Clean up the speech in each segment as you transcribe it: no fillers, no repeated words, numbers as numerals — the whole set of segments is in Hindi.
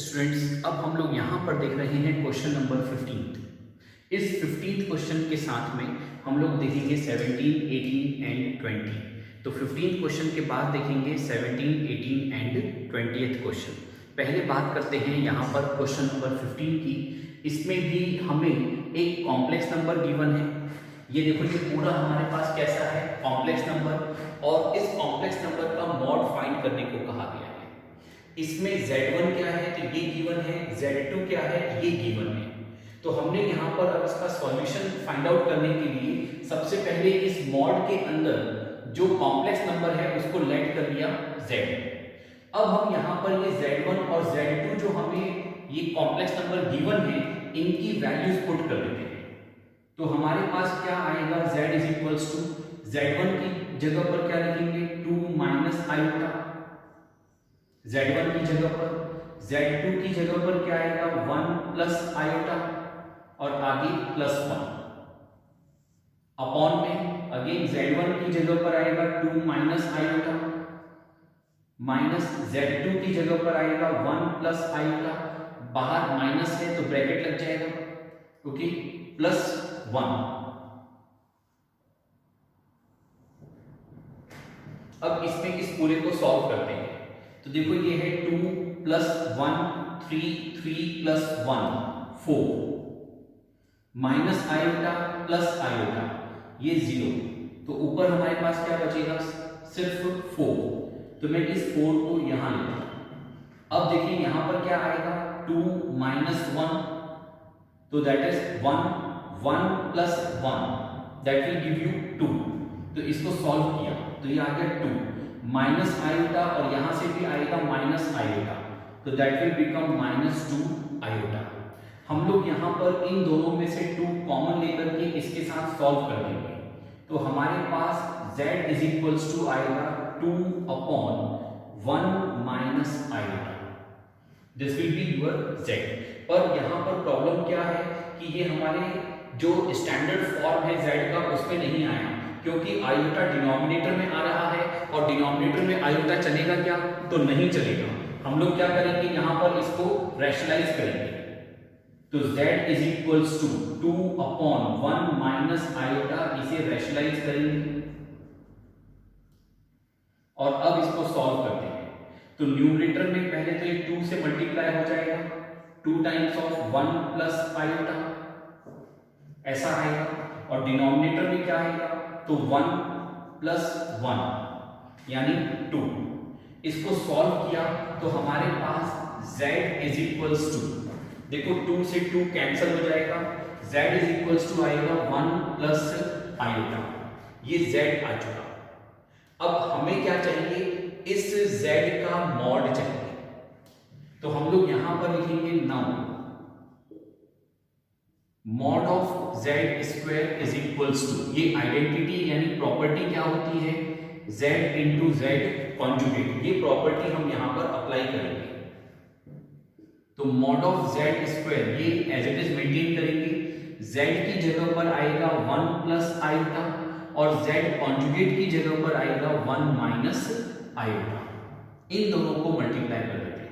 स्टूडेंट्स, अब हम लोग यहाँ पर देख रहे हैं क्वेश्चन नंबर 15। इस 15th क्वेश्चन के साथ में हम लोग देखेंगे 17, 18 एंड 20। तो 15th क्वेश्चन के बाद देखेंगे 17, 18 एंड 20th क्वेश्चन। पहले बात करते हैं यहाँ पर क्वेश्चन नंबर 15 की। इसमें भी हमें एक कॉम्प्लेक्स नंबर गिवन है। ये देखो, ये पूरा हमारे पास कैसा है, कॉम्प्लेक्स नंबर, और इस कॉम्प्लेक्स नंबर का मॉड फाइंड करने को कहा गया है। इसमें Z1 क्या है तो ये गिवन है, Z2 क्या है ये गिवन है। तो हमने यहाँ पर अब इसका सॉल्यूशन फाइंड आउट करने के लिए सबसे पहले इस मॉड के अंदर जो कॉम्प्लेक्स नंबर है उसको लेट कर लिया Z। अब हम यहाँ पर ये Z1 और Z2 जो हमें ये कॉम्प्लेक्स नंबर गिवन है इनकी वैल्यूज पुट कर देते हैं। तो हमारे पास क्या आएगा, Z is equals to Z1 की जगह पर क्या लिखेंगे 2 माइनस आयोटा, Z1 की जगह पर, Z2 की जगह पर क्या आएगा 1 प्लस आयोटा और आगे प्लस 1 अपॉन में अगेन Z1 की जगह पर आएगा 2 माइनस आयोटा माइनस Z2 की जगह पर आएगा 1 प्लस आयोटा, बाहर माइनस है तो ब्रैकेट लग जाएगा, ओके, प्लस 1। अब इसमें इस पूरे को सॉल्व करते हैं। तो देखो ये है 2 plus 1 3, 3 plus 1 4, minus iota plus iota ये 0, तो ऊपर हमारे पास क्या बचेगा सिर्फ 4। तो मैं इस 4 को यहां लेता हूं। अब देखिए यहां पर क्या आएगा 2 माइनस 1, तो that is 1, 1 plus 1 that will give you 2। तो इसको सॉल्व किया तो ये आ गया 2 माइनस आयोटा और यहां से भी आएगा माइनस आयोटा, तो that will become minus 2 iota. हम लोग यहां पर इन दोनों में से 2 कॉमन लेकर के इसके साथ सॉल्व कर देंगे। तो हमारे पास z इज इक्वल्स टू आएगा 2 upon 1 minus iota, this will be your z। पर यहां पर प्रॉब्लम क्या है कि ये हमारे जो स्टैंडर्ड फॉर्म है z का उसमें नहीं आया, क्योंकि आयोटा डिनोमिनेटर में आ रहा है और डिनोमिनेटर में आयोटा चलेगा क्या, तो नहीं चलेगा। हम लोग क्या करेंगे यहां पर इसको रैशनलाइज करेंगे। तो z is equals to 2 upon 1 minus iota, इसे रैशनलाइज करेंगे और अब इसको सॉल्व करते हैं। तो न्यूमरेटर में पहले तो ये 2 से मल्टीप्लाई हो जाएगा, 2 टाइम्स ऑफ 1 प्लस आयोटा ऐसा आएगा, और डिनोमिनेटर में क्या आएगा तो 1 प्लस 1 यानी 2। इसको सॉल्व किया तो हमारे पास z इज इक्वल्स टू, देखो 2 से 2 कैंसिल हो जाएगा, z इज इक्वल्स टू आएगा 1 प्लस आयोटा, ये z आ चुका। अब हमें क्या चाहिए, इस z का मॉड चाहिए। तो हम लोग यहां पर लिखेंगे now mod of z square is equals to, ये आइडेंटिटी यानी प्रॉपर्टी क्या होती है z इंटू z कॉन्जुगेट, ये प्रॉपर्टी हम यहां पर अप्लाई करेंगे। तो मॉड ऑफ z स्क्वायर ये एज इट इज मेंटेन करेंगे, z की जगह पर आएगा 1 प्लस आयोटा और z कॉन्जुगेट की जगह पर आएगा 1 माइनस आयोटा। इन दोनों को मल्टीप्लाई कर देते हैं,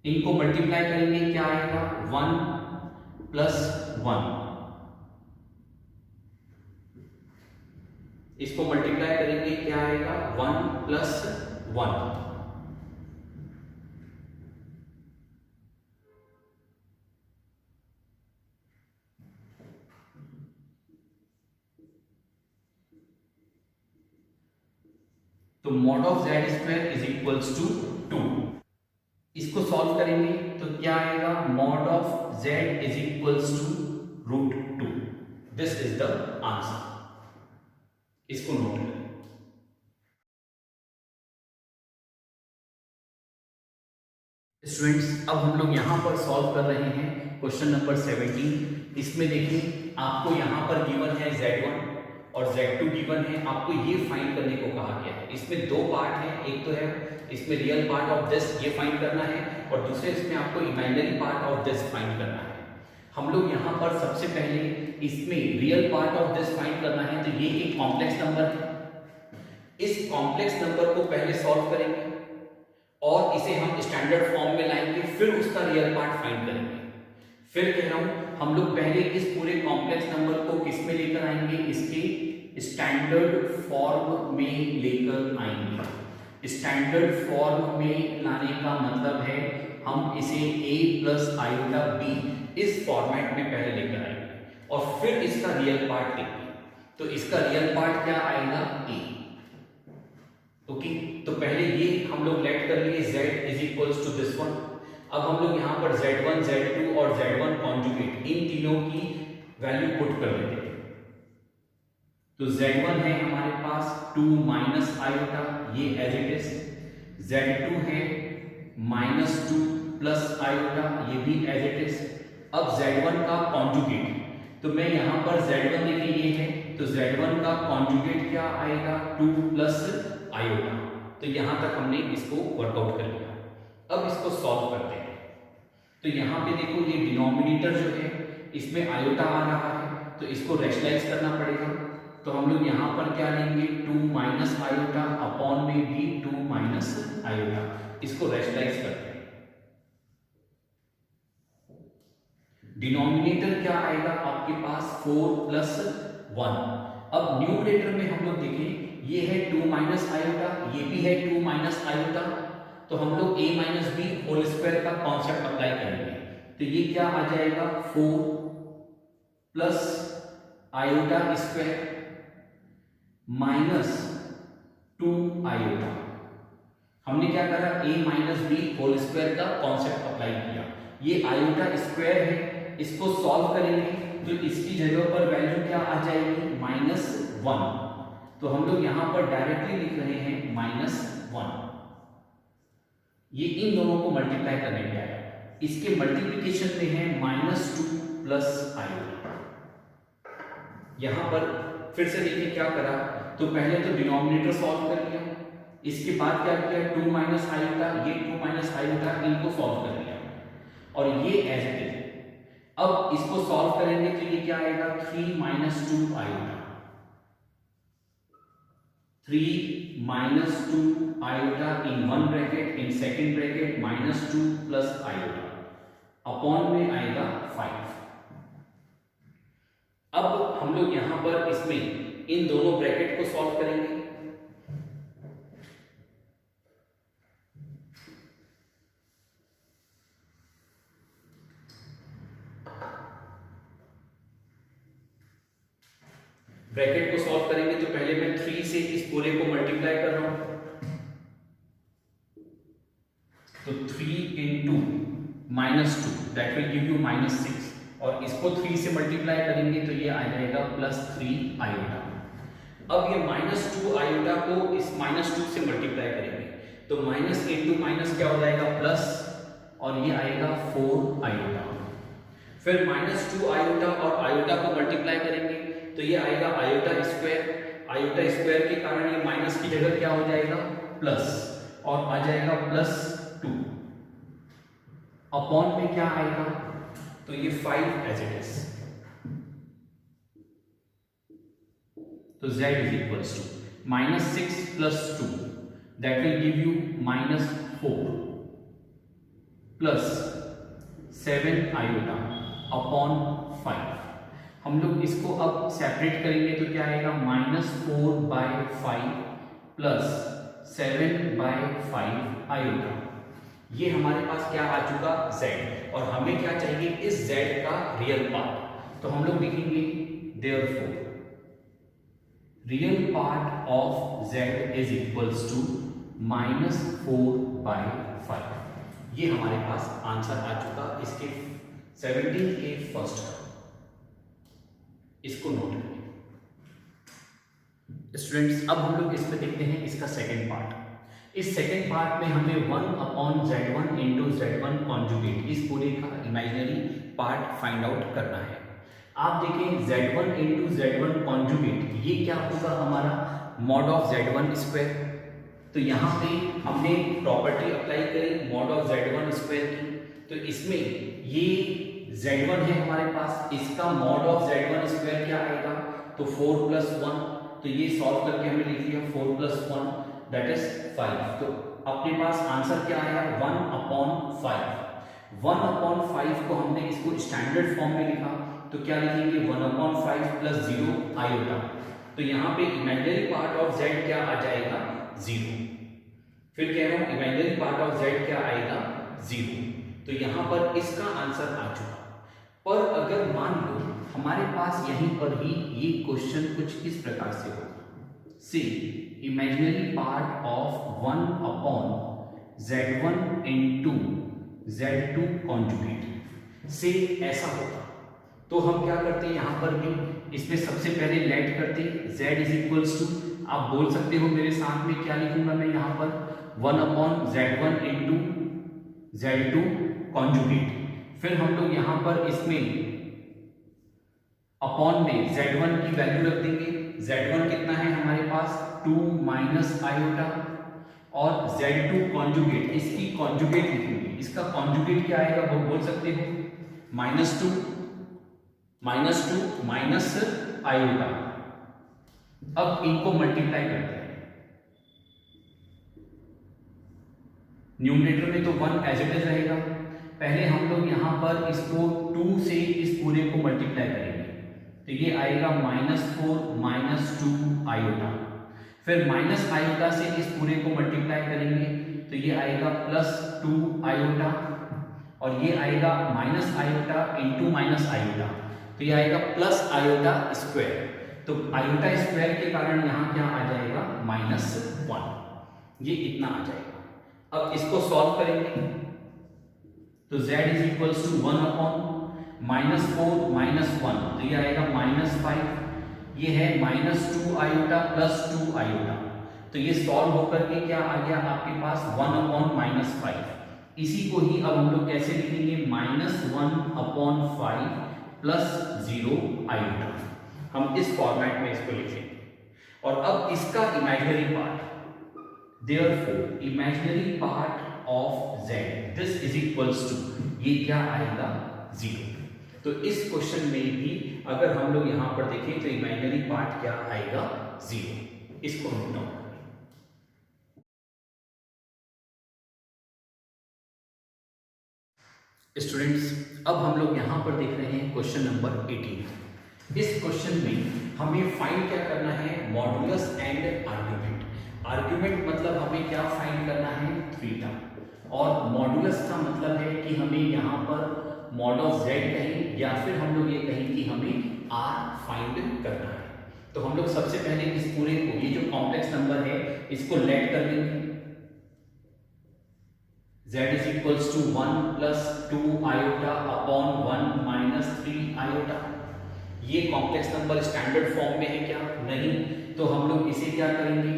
इनको मल्टीप्लाई करेंगे क्या आएगा 1 प्लस 1, इसको मल्टीप्लाई करेंगे क्या आएगा 1 प्लस 1। तो mod of z square is equals to 2। इसको सॉल्व करेंगे तो क्या आएगा mod of z is equals to root 2। This is the answer, इसको नोट करें। स्टूडेंट्स, अब हम लोग यहां पर सॉल्व कर रहे हैं क्वेश्चन नंबर 17। इसमें देखिए आपको यहां पर गिवन है Z1 और Z2 गिवन है, आपको ये फाइंड करने को कहा गया है। इसमें 2 पार्ट हैं, एक तो है इसमें रियल पार्ट ऑफ दिस ये फाइंड करना है और दूसरे इसमें आपको imaginary part of this find करना है। हम लोग यहाँ पर सबसे पहले इसमें real part of this find करना है, तो ये एक कॉम्प्लेक्स नंबर है। इस कॉम्प्लेक्स नंबर को पहले सॉल्व करेंगे और इसे हम स्टैंडर्ड फॉर्म में लाएंगे, फिर उसका रियल पार्ट फाइंड करेंगे। फिर कह रहा हूं हम लोग पहले इस पूरे कॉम्प्लेक्स नंबर को किस में लेकर आएंगे, इसके स्टैंडर्ड फॉर्म में लेकर आएंगे। स्टैंडर्ड फॉर्म में लाने का मतलब है हम इसे a प्लस आयोटा b इस फॉर्मेट में पहले लेकर आएंगे और फिर इसका रियल पार्ट लेंगे। तो इसका रियल पार्ट क्या आएगा, a। ओके, तो पहले ये हम लोग लेट कर लिए z is equals to this one. अब हम लोग यहाँ पर z1, z2 और z1 कॉन्जुगेट इन तीनों की वैल्यू पुट कर देते हैं। तो z1 है हमारे पास 2 माइनस आयोटा, ये एज इट इज। z2 है -2 प्लस आयोटा, ये भी एज इट इज। अब z1 का कॉन्जुगेट, तो मैं यहाँ पर z1 देखिए ये है, तो z1 का कॉन्जुगेट क्या आएगा, 2 प्लस आयोटा। तो यहां तक हमने इसको वर्कआउट कर लिया। अब इसको सॉल्व करते हैं। तो यहाँ पे देखो ये डिनोमिनेटर जो है इसमें आयोटा आ रहा है, तो इसको रैशनलाइज करना पड़ेगा। तो हम लोग यहाँ पर क्या लेंगे, 2 माइनस आयोटा अपॉन में भी 2 माइनस आयोटा, इसको रैशनलाइज करते हैं। डिनोमिनेटर क्या आएगा आपके पास, 4 प्लस 1। अब न्यूमरेटर में हम लोग देखें, ये है 2 माइनस आयोटा, ये भी है 2 माइनस आयोटा, तो हम लोग a minus b whole square का कॉन्सेप्ट अप्लाई करेंगे। तो ये क्या आ जाएगा, 4 plus iota square minus 2 iota. हमने क्या करा, a minus b whole square का कॉन्सेप्ट अप्लाई किया। ये आयोटा स्क्वायर है, इसको सॉल्व करेंगे तो इसकी जगह पर वैल्यू क्या आ जाएगी, -1। तो हम लोग यहां पर डायरेक्टली लिख रहे हैं -1। ये इन दोनों को मल्टीप्लाई करने पे आया, इसके मल्टीप्लिकेशन में है -2 प्लस आयोटा। यहां पर फिर से देखिए क्या करा, तो पहले तो डिनोमिनेटर सॉल्व कर लिया, इसके बाद क्या किया, 2 माइनस आयोटा, ये 2 माइनस आयोटा, इनको सॉल्व कर लिया और ये एज इट इज। अब इसको सॉल्व करेंगे तो ये क्या आएगा, 3 minus 2 iota, 3 minus 2 iota in one bracket, in second bracket -2 plus iota upon में आएगा 5। अब हम लोग यहां पर इसमें इन दोनों ब्रैकेट को सॉल्व करेंगे। ब्रैकेट को सॉल्व करेंगे तो पहले मैं 3 से इस पूरे को मल्टीप्लाई कर रहा हूं, तो 3 into -2 that will give you -6 और इसको 3 से मल्टीप्लाई करेंगे तो ये आ जाएगा +3 आयोटा। अब ये -2 आयोटा को इस -2 से मल्टीप्लाई करेंगे तो माइनस इंटू माइनस क्या हो जाएगा, प्लस, और ये आएगा 4 आयोटा। फिर -2 आयोटा और आयोटा को मल्टीप्लाई करेंगे तो ये आएगा आयोटा स्क्वायर, आयोटा स्क्वायर के कारण ये माइनस की जगह क्या हो जाएगा, प्लस, और आ जाएगा +2 अपॉन में क्या आएगा, तो ये 5 एज इट इज। तो z is equals to -6 plus 2 that will give you -4 plus 7 iota upon 5। हम लोग इसको अब सेपरेट करेंगे तो क्या आएगा, -4/5 प्लस 7/5 आयोटा। ये हमारे पास क्या आ चुका, z, और हमें क्या चाहिए, इस z का रियल पार्ट। तो हम लोग लिखेंगे therefore real part of z is equals to -4/5। ये हमारे पास आंसर आ चुका इसके 17 के फर्स्ट का। इसको नोट करिए स्टूडेंट्स। अब हम लोग इसमें देखते हैं इसका सेकंड पार्ट। इस सेकंड पार्ट में हमें 1/z1 इंटू z1 कॉन्जुगेट, इस पूरे का इमेजिनरी पार्ट फाइंड आउट करना है। आप देखें z1 इंटू z1 कॉन्जुगेट, ये क्या होगा हमारा, मॉड ऑफ z1 स्क्वायर। तो यहाँ पे हमने प्रॉपर्टी अप्लाई करी मॉड ऑफ z1 स्क्वायर की, तो इसमें ये z1 है हमारे पास, इसका मॉड ऑफ z1 स्क्वायर क्या आएगा, तो 4 + 1 तो ये सॉल्व करके हमें लिख लिया 4 + 1 दैट इज 5। तो अपने पास आंसर क्या आया 1/5। 1/5 को हमने इसको स्टैंडर्ड फॉर्म में लिखा तो क्या लिखेंगे 1/5 + 0 आयोटा। तो यहाँ पे इमेजिनरी पार्ट ऑफ z क्या आ जाएगा 0। फिर कह रहा हूं इमेजिनरी पार्ट ऑफ z क्या आएगा 0। तो यहां पर इसका आंसर आ चुका। पर अगर मान लो हमारे पास यहीं पर ही ये क्वेश्चन कुछ इस प्रकार से होगा, see imaginary part of 1/z1 * z2 conjugate से ऐसा होगा। तो हम क्या करते हैं यहाँ पर भी इसमें सबसे पहले लेट करते z = आप बोल सकते हो मेरे साथ में क्या लिखूंगा मैं यहाँ पर 1/z1 * z2 कॉन्जुगेट। फिर हम लोग यहाँ पर इसमें अपॉन में z1 की वैल्यू रख देंगे। z1 कितना है हमारे पास 2 - आयोटा और z2 कॉन्जुगेट, इसकी कॉन्जुगेट लिखेंगे। इसका कॉन्जुगेट क्या आएगा वो बोल सकते हो -2 आयोटा। अब इनको मल्टीप्लाई करते हैं। न्यूमरेटर में तो 1 एज इट इज रहेगा। पहले हम लोग यहां पर इसको 2 से इस पूरे को मल्टीप्लाई करेंगे तो ये आएगा -4 - 2 आयोटा। फिर माइनस आयोटा से इस पूरे को मल्टीप्लाई करेंगे तो ये आएगा +2 आयोटा और ये आएगा minus iota into minus iota तो ये आएगा प्लस आयोटा स्क्वायर। तो आयोटा स्क्वायर के कारण यहाँ क्या आ जाएगा -1, ये इतना आ जाएगा। अब इसको सॉल्व करेंगे तो z = 1/-4 -1 तो ये आएगा -5। ये है -2 आयोटा +2 आयोटा तो ये सॉल्व होकर के क्या आ गया आपके पास 1/-5। इसी को ही अब हम लोग कैसे लिखेंगे -1/5 + 0 आयोटा। हम इस फॉर्मेट में इसको लिखेंगे। और अब इसका imaginary part, therefore imaginary part of z this = ये क्या आएगा 0। तो इस क्वेश्चन में भी अगर हम लोग यहां पर देखें तो इमेजिनरी पार्ट क्या आएगा 0। इसको नोट डाउन करें। स्टूडेंट्स अब हम लोग यहां पर देख रहे हैं क्वेश्चन नंबर 18। इस क्वेश्चन में हमें फाइंड क्या करना है मॉडुलस एंड आर्ग्यूमेंट। आर्ग्यूमेंट मतलब हमें क्या फाइंड करना है थीटा और मॉडुलस का मतलब है कि हमें यहाँ पर मॉड ऑफ z कहें या फिर हम लोग ये कहें कि हमें r फाइंड करना है। तो हम लोग सबसे पहले इस पूरे को ये जो कॉम्प्लेक्स नंबर है इसको लेट कर लेंगे। z = 1 + 2 iota upon 1 - 3 iota. ये कॉम्प्लेक्स नंबर स्टैंडर्ड फॉर्म में है क्या नहीं, तो हम लोग इसे क्या करेंगे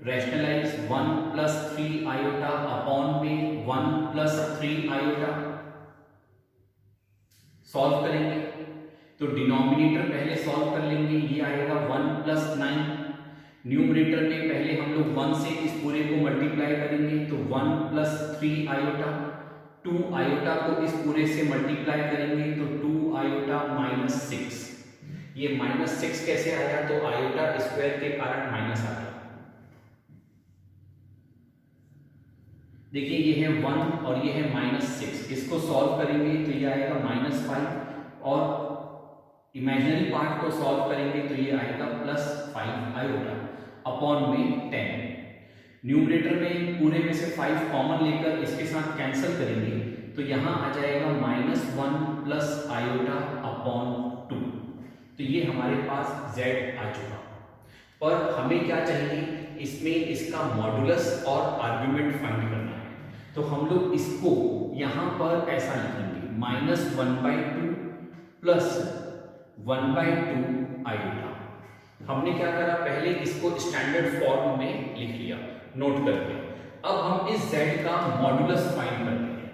रैशनलाइज 1 + 3 आयोटा अपॉन में 1 + 3 आयोटा सॉल्व करेंगे। तो डिनोमिनेटर पहले सॉल्व कर लेंगे, ये आएगा 1 + 9। न्यूमरेटर में पहले हम लोग 1 से इस पूरे को मल्टीप्लाई करेंगे तो 1 + 3 आयोटा। 2 आयोटा को इस पूरे से मल्टीप्लाई करेंगे तो 2 आयोटा -6। ये -6 कैसे आया तो आयोटा स्क्वायर के कारण माइनस आ गया। देखिए ये है 1 और ये है -6, इसको सॉल्व करेंगे तो ये आएगा -5 और इमेजिनरी पार्ट को सॉल्व करेंगे तो ये आएगा +5 आयोटा अपॉन में 10। न्यूमरेटर में पूरे में से 5 कॉमन लेकर इसके साथ कैंसिल करेंगे तो यहाँ आ जाएगा -1 + आयोटा अपॉन 2। तो ये हमारे पास z आ चुका। पर हमें क्या चाहिए इसमें इसका मॉडुलस और आर्ग्यूमेंट फाइंड करना है। तो हम लोग इसको यहाँ पर ऐसा लिखेंगे -1/2 + 1/2 आयोटा। हमने क्या करा पहले इसको स्टैंडर्ड फॉर्म में लिख लिया नोट करके। अब हम इस z का मॉडुलस फाइंड करते हैं।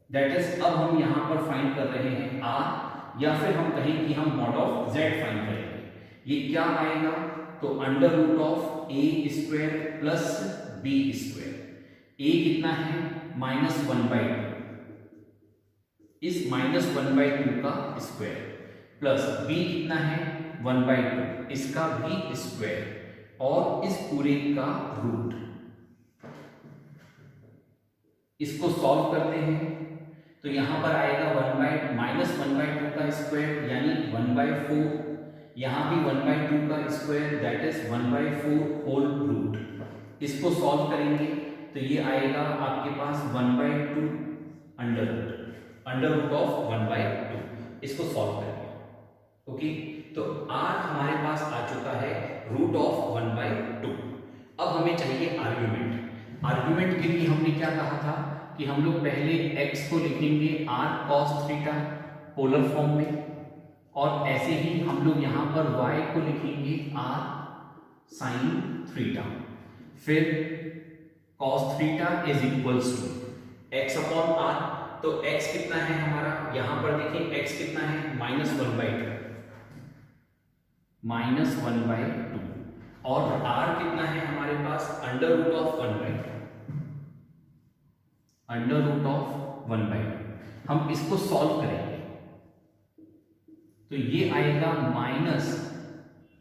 दैट इज अब हम यहाँ पर फाइंड कर रहे हैं r या फिर हम कहें कि हम मॉड ऑफ z फाइंड करेंगे। ये क्या आएगा तो √a² + b²। a कितना है -1/2, इस -1/2 का स्क्वायर प्लस b कितना है 1/2 इसका भी स्क्वायर और इस पूरे का रूट। इसको सॉल्व करते हैं तो यहां पर आएगा -1/2 का स्क्वायर यानी 1/4, यहां भी 1/2 का square that is 1/4 whole root. इसको सॉल्व करेंगे तो ये आएगा आपके पास 1/2 अंडर रूट ऑफ 1/2। इसको सॉल्व करेंगे। ओके, तो r हमारे पास आ चुका है रूट ऑफ 1/2। अब हमें चाहिए आर्ग्यूमेंट। आर्ग्यूमेंट के लिए हमने क्या कहा था कि हम लोग पहले x को लिखेंगे r cos theta polar form में, और ऐसे ही हम लोग यहां पर y को लिखेंगे r sin थीटा। फिर cos theta is equals to x upon r। तो x कितना है हमारा, यहां पर देखिए x कितना है -1/2 और r कितना है हमारे पास अंडर रूट ऑफ 1/2। हम इसको सॉल्व करेंगे तो ये आएगा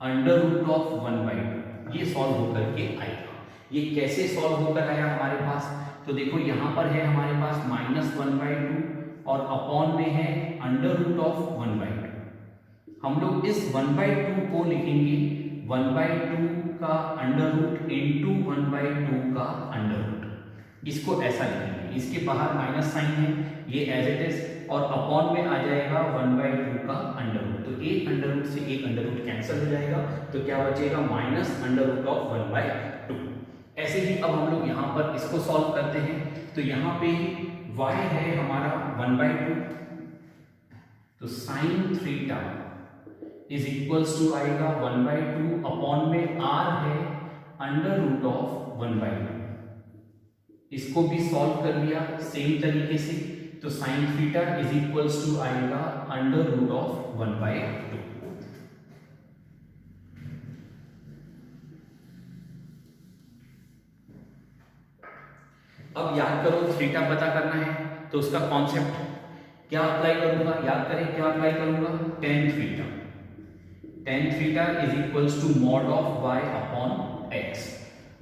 अंडर रूट ऑफ 1/2। ये सॉल्व होकर के आएगा। ये कैसे सॉल्व होकर आया हमारे पास, तो देखो यहां पर है हमारे पास -1/2 और अपॉन में है अंडर रूट ऑफ 1/2। हम लोग इस 1/2 को लिखेंगे 1/2 का अंडर रूट इंटू 1/2 का अंडर रूट। इसको ऐसा लिखेंगे, इसके बाहर माइनस साइन है, ये एज इट इज, और अपॉन में आ जाएगा 1/2 का अंडर रूट। तो एक अंडर रूट से एक अंडर रूट कैंसिल हो जाएगा, तो क्या बचेगा अंडर रूट ऑफ 1/2। ऐसे ही अब हम लोग यहाँ पर इसको सॉल्व करते हैं तो यहाँ पे y है हमारा 1/2, तो sine theta is equals to आएगा 1/2 अपॉन में r है अंडर रूट ऑफ 1/2। इसको भी सॉल्व कर लिया सेम तरीके से, तो sine theta is equals to आएगा अंडर रूट ऑफ 1/2। अब याद करो थीटा पता करना है तो उसका कॉन्सेप्ट क्या अप्लाई करूंगा, याद करें क्या अप्लाई करूंगा, tan theta. tan theta is equals to mod of y upon x।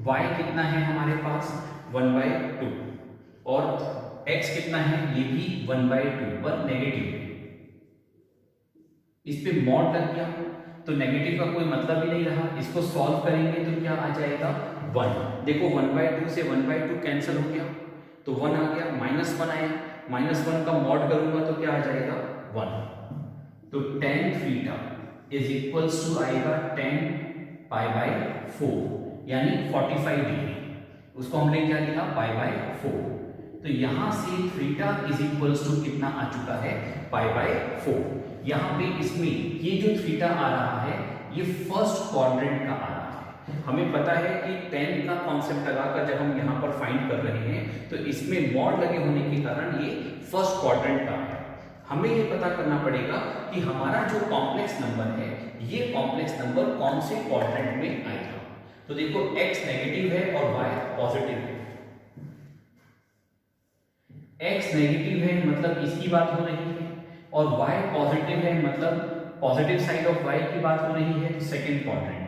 y कितना है हमारे पास 1/2 और x कितना है, ये भी 1/2 पर नेगेटिव है। इस पे मॉड लग गया तो नेगेटिव का कोई मतलब ही नहीं रहा। इसको सॉल्व करेंगे तो क्या आ जाएगा 1। देखो 1/2 से 1/2 कैंसिल हो गया तो 1 आ गया, -1 आया, -1 का मॉड करूंगा तो क्या आ जाएगा 1। तो tan theta is equals to आएगा tan π/4 यानी 45 डिग्री। उसको हमने क्या लिखा π/4। तो यहां से थीटा इज इक्वल्स टू कितना आ चुका है π/4। यहां पे इसमें ये जो थीटा आ रहा है ये फर्स्ट क्वाड्रेंट का आ रहा है। हमें पता है कि tan का कॉन्सेप्ट लगाकर जब हम यहाँ पर फाइंड कर रहे हैं तो इसमें मॉड लगे होने के कारण ये फर्स्ट क्वाड्रेंट का है। हमें ये पता करना पड़ेगा कि हमारा जो कॉम्प्लेक्स नंबर है ये कॉम्प्लेक्स नंबर कौन से क्वाड्रेंट में आएगा। तो देखो x नेगेटिव है और y पॉजिटिव है। x नेगेटिव है मतलब इसकी बात हो रही है और y पॉजिटिव है मतलब पॉजिटिव साइड ऑफ y की बात हो रही है। तो सेकंड क्वाड्रेंट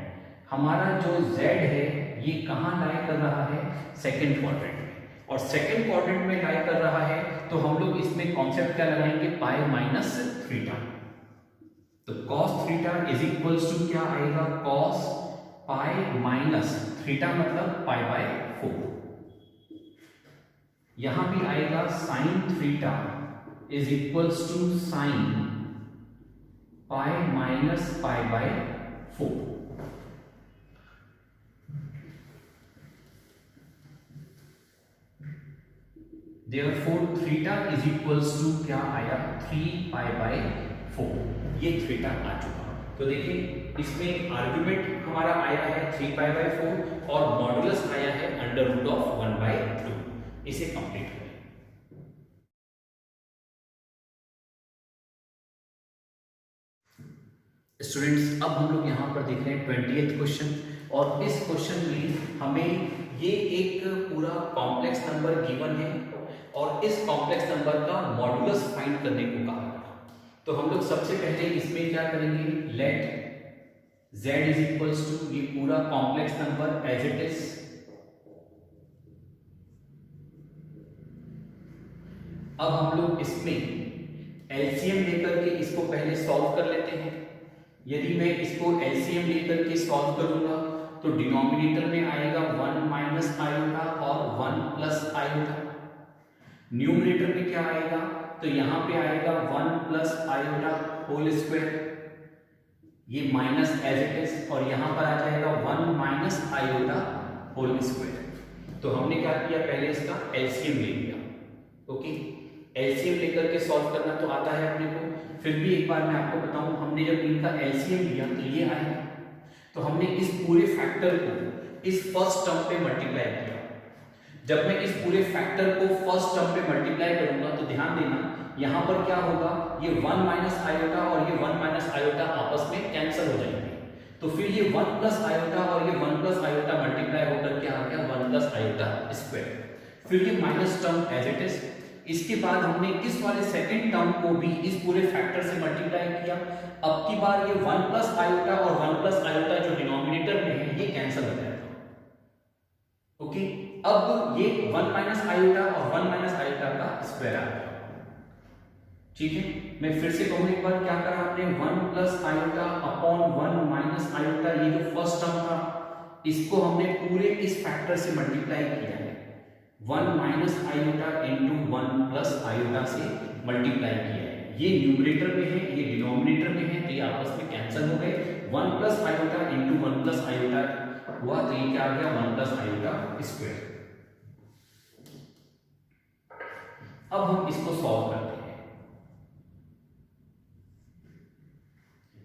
हमारा जो z है ये कहां लाई कर रहा है, सेकंड क्वाड्रेंट में, और सेकंड क्वाड्रेंट में लाई कर रहा है तो हम लोग इसमें कॉन्सेप्ट क्या लगाएंगे पाई माइनस थीटा। तो cos theta is equals to क्या आएगा cos पाई माइनस थीटा मतलब π/4। यहां भी आएगा sin theta is equals to sin pi minus π/4। Therefore theta is equals to क्या आया 3π/4। ये थीटा आ चुका। तो देखिए इसमें आर्गुमेंट हमारा आया है 3π/4 और मॉडुलस आया है अंडर रूट ऑफ 1/2। इसे कंप्लीट करें। स्टूडेंट्स अब हम लोग यहाँ पर देख रहे हैं 20th क्वेश्चन, और इस क्वेश्चन में हमें ये एक पूरा कॉम्प्लेक्स नंबर गिवन है और इस कॉम्प्लेक्स नंबर का मॉडुलस फाइंड करने को कहा। तो हम लोग सबसे पहले इसमें क्या करेंगे, let z is equals to ये पूरा complex number as it is. अब हम लोग इसमें एलसीएम लेकर के इसको पहले सॉल्व कर लेते हैं। यदि मैं इसको एलसीएम लेकर के सॉल्व करूंगा तो डिनोमिनेटर में आएगा 1 माइनस आयोटा और 1 प्लस आयोटा। न्यूमरेटर में क्या आएगा, तो यहां पे आएगा 1 प्लस आयोटा होल स्क्वायर, ये माइनस एज इट इज, और यहां पर आ जाएगा 1 माइनस आयोटा होल स्क्वायर। तो हमने क्या किया, पहले इसका एलसीएम ले लिया। ओके, एलसीएम लेकर के सॉल्व करना तो आता है अपने को। फिर भी एक बार मैं आपको बताऊं, हमने जब इनका एलसीएम लिया तो ये आया, तो हमने इस पूरे फैक्टर को इस फर्स्ट टर्म पे मल्टीप्लाई किया। जब मैं इस पूरे फैक्टर को फर्स्ट टर्म पे मल्टीप्लाई करूंगा तो ध्यान देना यहां पर क्या होगा, ये 1 माइनस आयोटा और ये 1 माइनस आयोटा आपस में कैंसिल हो जाएंगे। तो फिर ये 1 प्लस आयोटा और ये 1 प्लस आयोटा मल्टीप्लाई होकर क्या आ गया, 1 प्लस आयोटा स्क्वायर। फिर ये minus term as it is. इसके बाद हमने इस वाले सेकंड टर्म को भी इस पूरे फैक्टर से मल्टीप्लाई किया। अब की बार ये 1 प्लस आयोटा और 1 प्लस आयोटा जो डिनोमिनेटर में है ये कैंसिल हो जाएगा। ओके, अब ये 1 माइनस आयोटा और 1 माइनस आयोटा का स्क्वायर आ गया। ठीक है, मैं फिर से कहूं एक बार, क्या करा हमने, 1 plus iota upon 1 minus iota, ये जो फर्स्ट टर्म था इसको हमने पूरे इस फैक्टर से मल्टीप्लाई किया है। 1 minus iota into 1 plus iota से मल्टीप्लाई किया है। ये न्यूमरेटर में है, ये डिनोमिनेटर में है, तो ये आपस में कैंसिल हो गए। 1 plus iota into 1 plus iota हुआ, तो ये क्या आ गया, 1 प्लस आयोटा स्क्वायर। अब हम इसको सॉल्व करते हैं।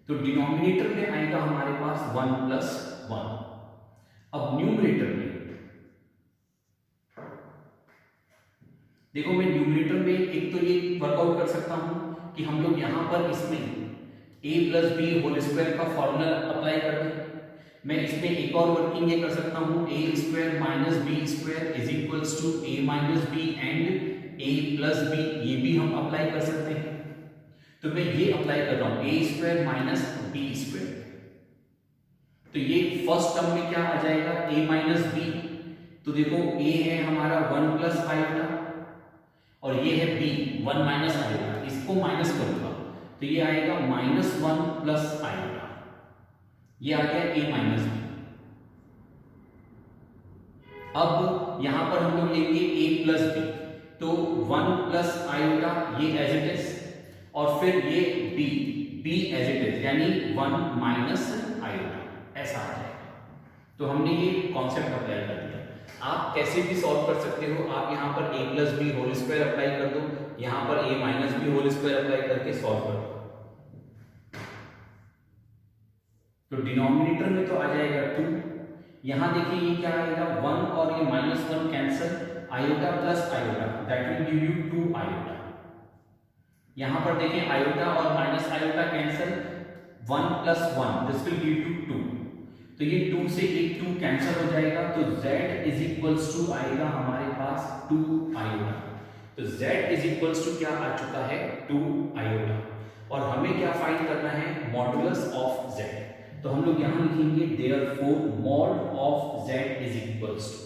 तो डिनोमिनेटर में आएगा हमारे पास 1 प्लस 1। अब न्यूमरेटर में देखो, मैं न्यूमरेटर में एक तो ये वर्कआउट कर सकता हूं कि हम लोग यहां पर इसमें a plus b whole square का फॉर्मूला अप्लाई कर दें। मैं इसमें एक और वर्किंग ये कर सकता हूं, a square minus b square is equals to a minus b and a plus b, ये भी हम अप्लाई कर सकते हैं। तो मैं ये अप्लाई कर रहा हूं, a square minus b square. तो ये फर्स्ट टर्म में क्या आ जाएगा, a माइनस बी। तो देखो a है हमारा 1 प्लस आयोटा और ये है b 1 माइनस आयोटा, इसको माइनस करूंगा तो ये आएगा माइनस 1 प्लस आयोटा, ये आ गया a माइनस बी। अब यहां पर हम लोग लेंगे a प्लस बी, तो 1 प्लस आयोटा ये एज इट इज, और फिर ये b एज इट इज, यानी 1 माइनस आयोटा, ऐसा आ जाएगा। तो हमने ये कॉन्सेप्ट अप्लाई कर दिया। आप कैसे भी सॉल्व कर सकते हो, आप यहां पर a plus b whole square apply कर दो, यहां पर a minus b whole square apply करके सॉल्व कर दो। तो डिनोमिनेटर में तो आ जाएगा 2, यहां देखिए ये क्या आएगा, 1 और ये minus 1 cancel, iota plus iota that will give you 2 iota. यहां पर देखें आयोटा और minus iota cancel, 1 plus 1 this will give you 2। तो ये 2 से एक 2 कैंसिल हो जाएगा, तो z इज इक्वल्स टू आएगा हमारे पास 2 आयोटा। तो z इज इक्वल्स टू क्या आ चुका है, 2 आयोटा। और हमें क्या फाइंड करना है, मॉडुलस ऑफ z। तो हम लोग यहां लिखेंगे therefore mod of z is equals to,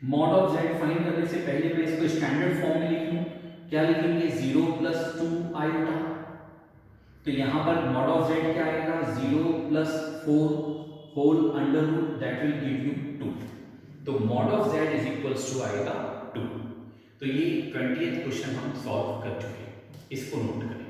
mod of z find करने से पहले मैं इसको स्टैंडर्ड फॉर्म में लिख लूं। क्या लिखेंगे, 0 प्लस 2 आयोटा। तो यहां पर मॉड ऑफ z क्या आएगा, 0 plus 4 whole under root that will give you 2। तो mod of z is equals to आएगा 2। तो ये 20th क्वेश्चन हम सॉल्व कर चुके हैं, इसको नोट करें।